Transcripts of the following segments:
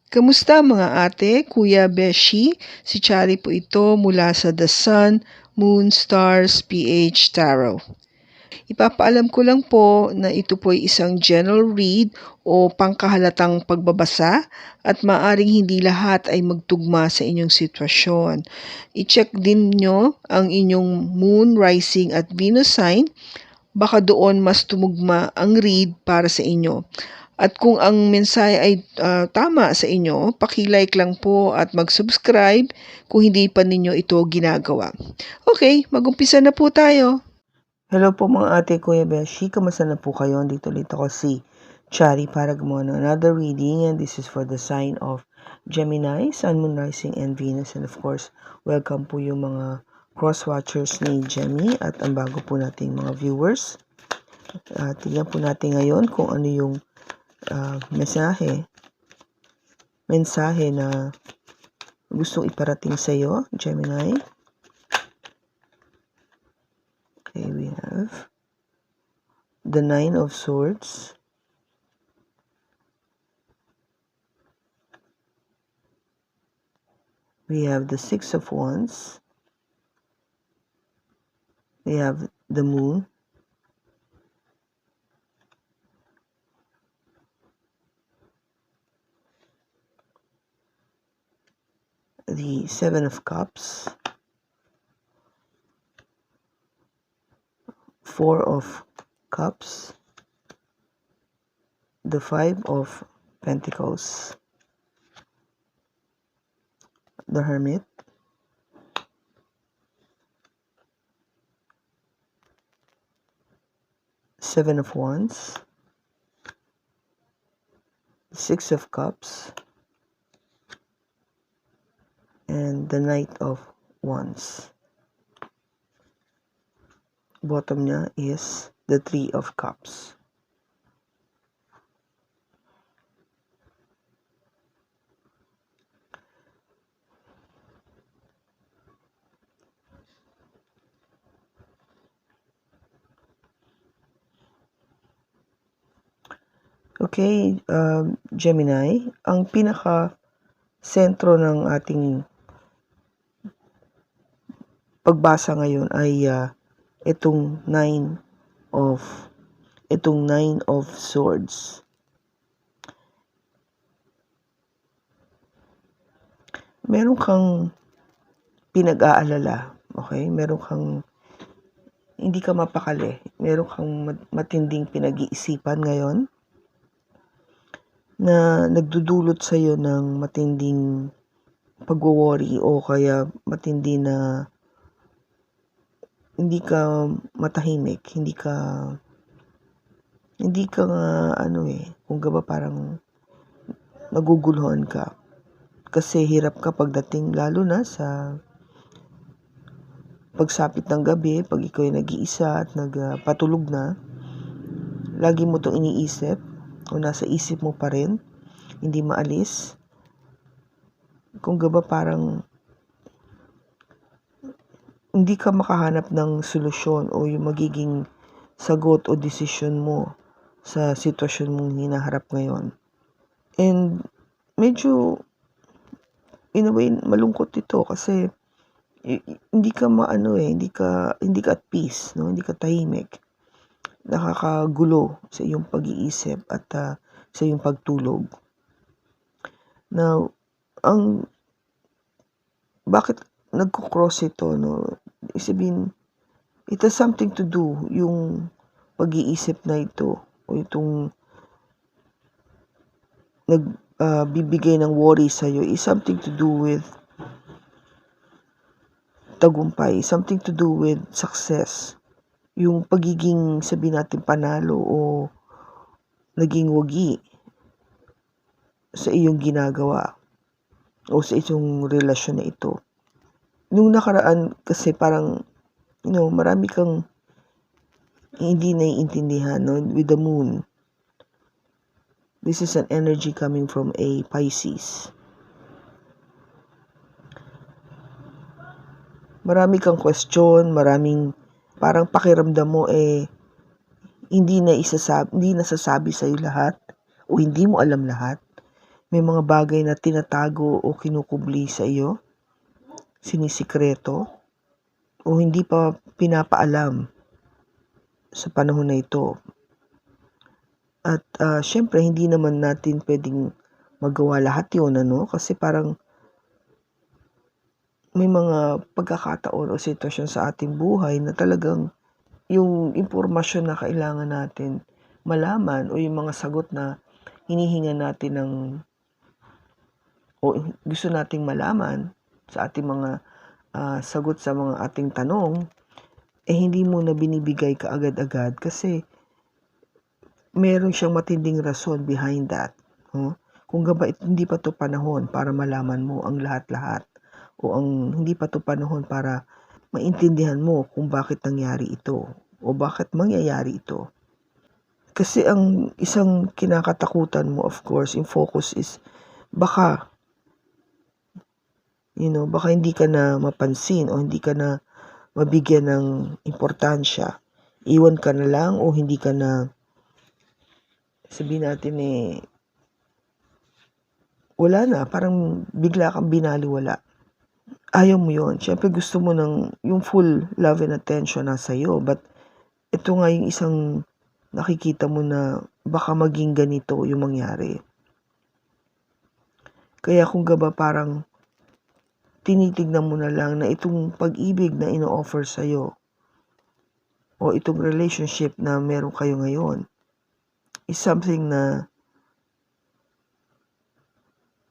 Kamusta mga ate, kuya, beshi? Si Chari po ito mula sa The Sun, Moon, Stars, PH Tarot. Ipapaalam ko lang po na ito po ay isang general read o pangkahalatang pagbabasa at maaring hindi lahat ay magtugma sa inyong sitwasyon. I-check din nyo ang inyong Moon, Rising at Venus sign. Baka doon mas tumugma ang read para sa inyo. At kung ang mensahe ay tama sa inyo, paki-like lang po at mag-subscribe kung hindi pa ninyo ito ginagawa. Okay, mag-umpisa na po tayo. Hello po mga ate, kuya, beshi. Kamusta na po kayo? Dito ako si Chari para gumawa ng another reading, and this is for the sign of Gemini, Sun, Moon, Rising, and Venus. And of course, welcome po yung mga cross-watchers ni Gemini at ang bago po nating mga viewers. Tignan po natin ngayon kung ano yung mensahe na gustong iparating sa iyo, Gemini. Okay, we have the Nine of Swords, we have the Six of Wands, we have the Moon, the Seven of Cups, Four of Cups, the Five of Pentacles, the Hermit, Seven of Wands, Six of Cups, and the Knight of Wands. Bottom niya is the Three of Cups. Okay, Gemini, ang pinaka-sentro ng ating pagbasa ngayon ay itong Nine of Swords. Meron kang pinag-aalala, okay? Meron kang hindi ka mapakali. Meron kang matinding pinag-iisipan ngayon na nagdudulot sa iyo ng matinding pagwo-worry o kaya matindi na hindi ka matahimik, hindi ka kung ba parang naguguluhan ka kasi hirap ka pagdating lalo na sa pagsapit ng gabi, pag ikaw ay nag-iisa at nagpatulog na, lagi mo itong iniisip o nasa isip mo pa rin, hindi maalis. Kung ba parang hindi ka makahanap ng solusyon o yung magiging sagot o desisyon mo sa sitwasyon mong hinaharap ngayon. And medyo in a way malungkot ito kasi hindi ka hindi ka at peace, no? Hindi ka tahimik. Nakakagulo sa iyong pag-iisip at sa iyong pagtulog. Now, bakit nagko-cross ito, no? Sabihin, it has something to do yung pag-iisip na ito o itong nagbibigay ng worry sa iyo is something to do with tagumpay, something to do with success. Yung pagiging, sabihin natin, panalo o naging wagi sa iyong ginagawa o sa isang relasyon na ito. Nung nakaraan kasi parang, marami kang hindi naiintindihan, no? With the moon. This is an energy coming from a Pisces. Marami kang question, maraming parang pakiramdam mo hindi nasasabi sa iyo lahat o hindi mo alam lahat. may mga bagay na tinatago o kinukubli sa iyo, sinisikreto, o hindi pa pinapaalam sa panahon na ito. At syempre, hindi naman natin pwedeng magawa lahat yun, kasi parang may mga pagkakataon o sitwasyon sa ating buhay na talagang yung impormasyon na kailangan natin malaman o yung mga sagot na hinihinga natin o gusto nating malaman sa ating mga sagot sa mga ating tanong, hindi mo na binibigay kaagad-agad kasi meron siyang matinding rason behind that. Kung hindi pa to panahon para malaman mo ang lahat-lahat o hindi pa to panahon para maintindihan mo kung bakit nangyari ito o bakit mangyayari ito. Kasi ang isang kinakatakutan mo, of course, yung focus is baka hindi ka na mapansin o hindi ka na mabigyan ng importansya. Iwan ka na lang o hindi ka na, sabihin natin wala na, parang bigla kang binaliwala. Ayaw mo yun. Siyempre gusto mo yung full love and attention nasa iyo. But ito nga yung isang nakikita mo na baka maging ganito yung mangyari. Kaya kung parang tinitignan mo na lang na itong pag-ibig na ino-offer sa'yo o itong relationship na meron kayo ngayon is something na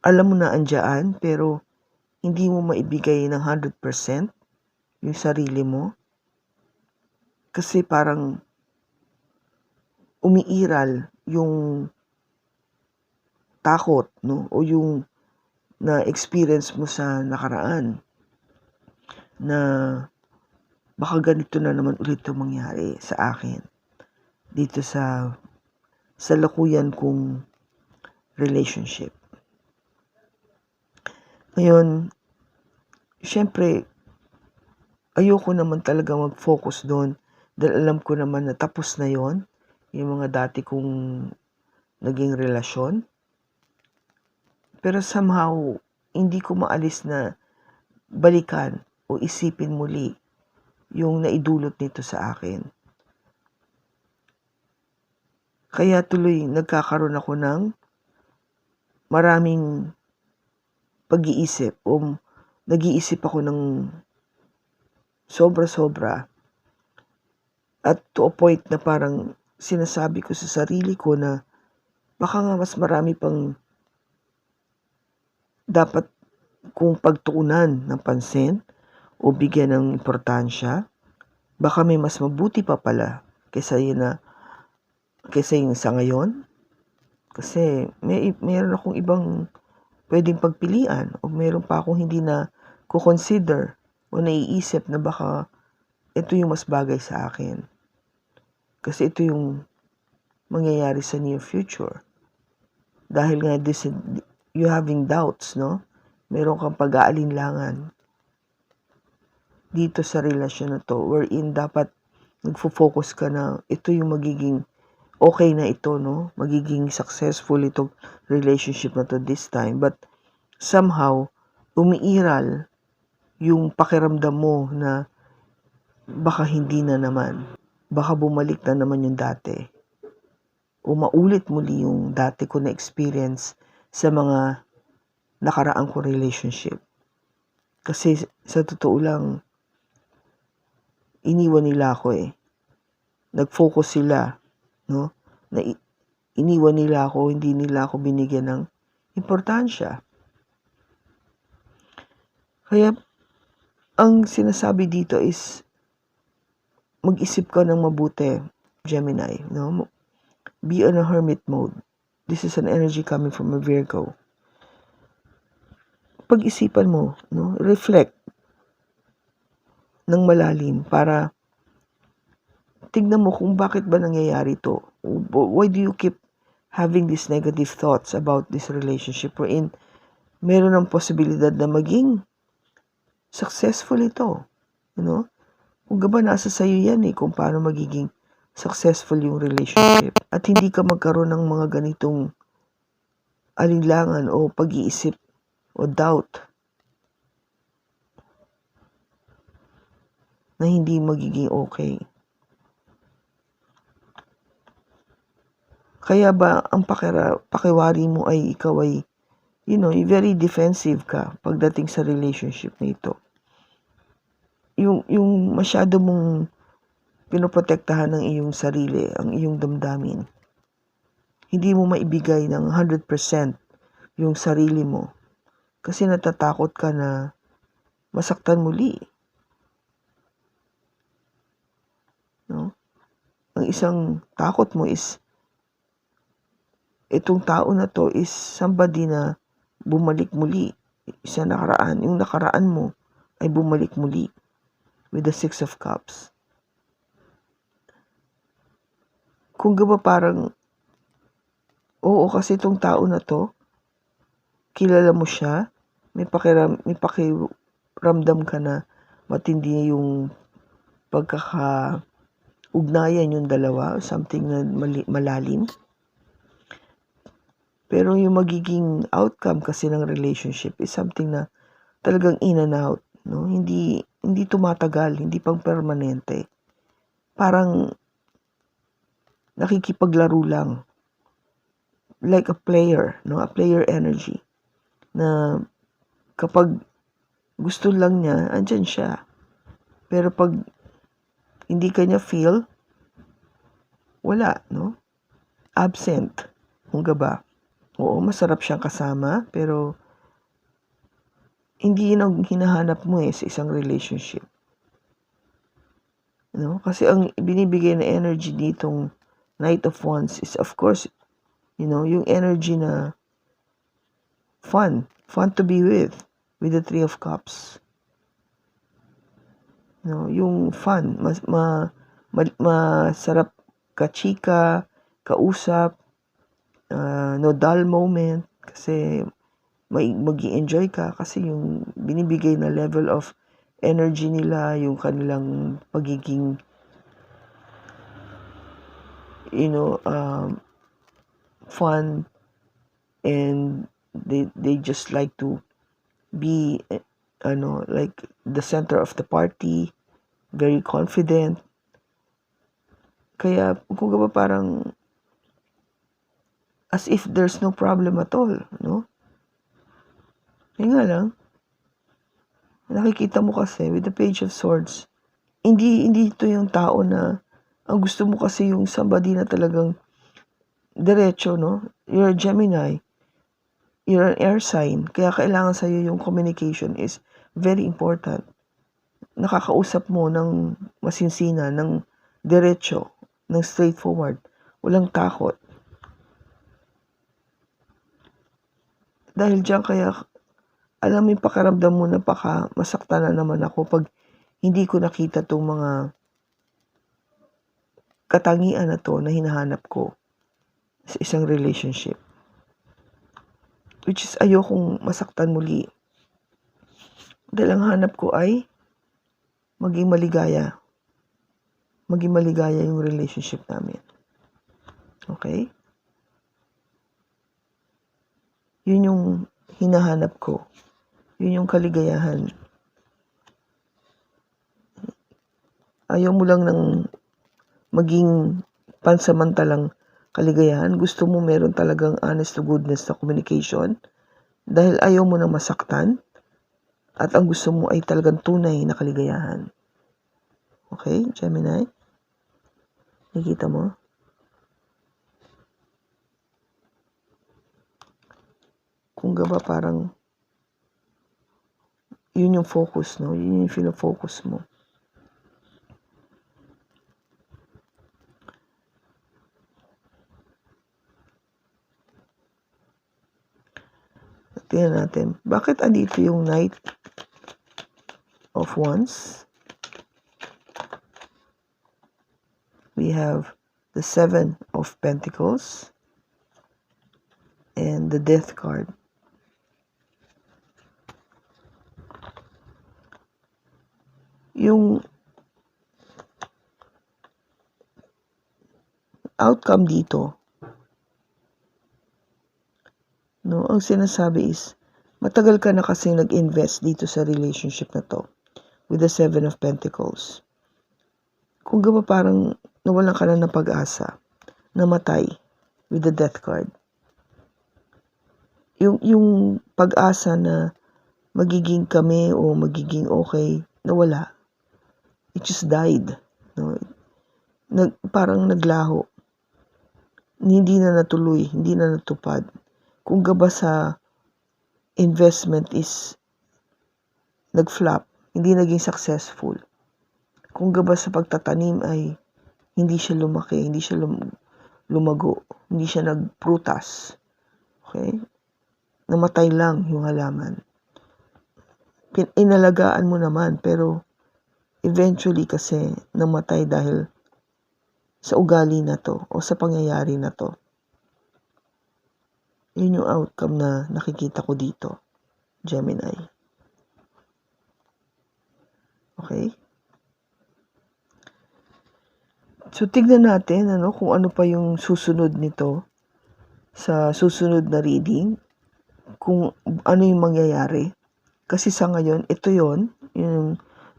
alam mo na andyan pero hindi mo maibigay ng 100% yung sarili mo kasi parang umiiral yung takot, o yung na-experience mo sa nakaraan na baka ganito na naman ulit yung mangyari sa akin dito sa salukuyan kong relationship. Ngayon, syempre, ayoko naman talaga mag-focus doon dahil alam ko naman na tapos na yon yung mga dati kong naging relasyon. Pero somehow, hindi ko maalis na balikan o isipin muli yung naidulot nito sa akin. Kaya tuloy nagkakaroon ako ng maraming pag-iisip o nag-iisip ako ng sobra-sobra at to a point na parang sinasabi ko sa sarili ko na baka nga mas marami pang dapat kung pagtuunan ng pansin o bigyan ng importansya, baka may mas mabuti pa pala kaysa yung sa ngayon. Kasi mayroon akong ibang pwedeng pagpilian o mayroon pa akong hindi na kukonsider o naiisip na baka ito yung mas bagay sa akin. Kasi ito yung mangyayari sa near future. Dahil nga you having doubts, meron kang pag-aalinlangan dito sa relasyon na to wherein dapat nagfo-focus ka na ito yung magiging okay na ito, magiging successful itong relationship na to this time. But somehow, umiiral yung pakiramdam mo na baka hindi na naman. Baka bumalik na naman yung dati. O maulit muli yung dati ko na experience sa mga nakaraang ko relationship. Kasi sa totoo lang, iniwan nila ako Nag-focus sila, na iniwan nila ako, hindi nila ako binigyan ng importansya. Kaya, ang sinasabi dito is, mag-isip ka ng mabuti, Gemini, Be on a hermit mode. This is an energy coming from a Virgo. Pag-isipan mo, reflect ng malalim para tignan mo kung bakit ba nangyayari ito. Why do you keep having these negative thoughts about this relationship wherein meron ng posibilidad na maging successful ito. Kung nasa sayo yan kung paano magiging successful yung relationship. At hindi ka magkaroon ng mga ganitong alinlangan o pag-iisip o doubt na hindi magiging okay. Kaya ba ang pakiwari mo ay ikaw ay, very defensive ka pagdating sa relationship na ito. Yung masyado mong pinoprotektahan ng iyong sarili, ang iyong damdamin. Hindi mo maibigay ng 100% yung sarili mo kasi natatakot ka na masaktan muli. No? Ang isang takot mo is itong tao na to is somebody na bumalik muli sa nakaraan. Yung nakaraan mo ay bumalik muli with the 6 of Cups. Kung ba parang, oo kasi itong tao na to, kilala mo siya, may pakiramdam ka na matindi yung pagkakaugnayan yung dalawa, something na malalim. Pero yung magiging outcome kasi ng relationship is something na talagang in and out, no? Hindi tumatagal, hindi pang permanente. Parang nakikipaglaro lang. Like a player, no? A player energy. Na kapag gusto lang niya, andyan siya. Pero pag hindi kanya feel, wala, no? Absent. Kung ba? Oo, masarap siyang kasama, pero hindi yun ang hinahanap mo sa isang relationship. No? Kasi ang binibigay na energy ditong Knight of Wands is of course, yung energy na fun to be with the 3 of Cups. No, yung fun, masarap kachika, kausap, no dull moment kasi mag-i-enjoy ka kasi yung binibigay na level of energy nila, yung kanilang pagiging fun, and they just like to be like the center of the party, very confident. Kaya kung ba parang as if there's no problem at all, no? Kaya nga lang, nakikita mo kasi with the Page of Swords, hindi ito yung tao na ang gusto mo kasi yung somebody na talagang diretso, no? You're a Gemini. You're an air sign. Kaya kailangan sa'yo yung communication is very important. Nakakausap mo ng masinsina, ng diretso, ng straightforward. Walang takot. Dahil dyan kaya, alam mo yung pakiramdam mo na baka masaktan na naman ako pag hindi ko nakita itong mga katangian na to na hinahanap ko sa isang relationship. Which is ayokong masaktan muli. Dahil ang hanap ko ay maging maligaya. Maging maligaya yung relationship namin. Okay? Yun yung hinahanap ko. Yun yung kaligayahan. Ayaw mo lang ng maging pansamantalang kaligayahan. Gusto mo meron talagang honest to goodness na communication. Dahil ayaw mo nang masaktan. At ang gusto mo ay talagang tunay na kaligayahan. Okay, Gemini? Nakikita mo? Kung ba parang yun yung focus, no? Yun yung focus mo. Tingnan natin. Bakit andito yung Knight of Wands? We have the 7 of Pentacles and the Death card. Yung outcome dito, No? Ang sinasabi is, matagal ka na kasi nag-invest dito sa relationship na to with the Seven of Pentacles. Kung gaba parang nawalan ka na ng pag-asa, namatay with the Death card. Yung pag-asa na magiging kami o magiging okay, nawala. It just died. No? Parang naglaho. Hindi na natuloy, hindi na natupad. Kung gaba sa investment is nag-flop, hindi naging successful. Kung gaba sa pagtatanim ay hindi siya lumaki, hindi siya lumago, hindi siya nagprutas. Okay? Namatay lang yung halaman. Inalagaan mo naman, pero eventually kasi namatay dahil sa ugali na to o sa pangyayari na to. Yun yung outcome na nakikita ko dito, Gemini. Okay? So, tignan natin kung ano pa yung susunod nito sa susunod na reading, kung ano yung mangyayari. Kasi sa ngayon, ito yung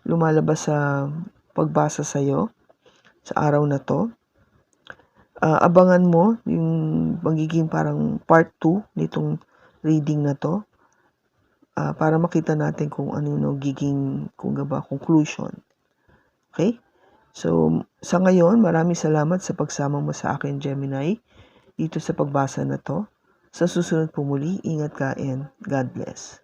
lumalabas sa pagbasa sa'yo sa araw na to. Abangan mo yung magiging parang part 2 nitong reading na to para makita natin kung ano yung giging conclusion. Okay? So, sa ngayon, maraming salamat sa pagsama mo sa akin, Gemini, dito sa pagbasa na to. Sa susunod po muli, ingat ka and God bless.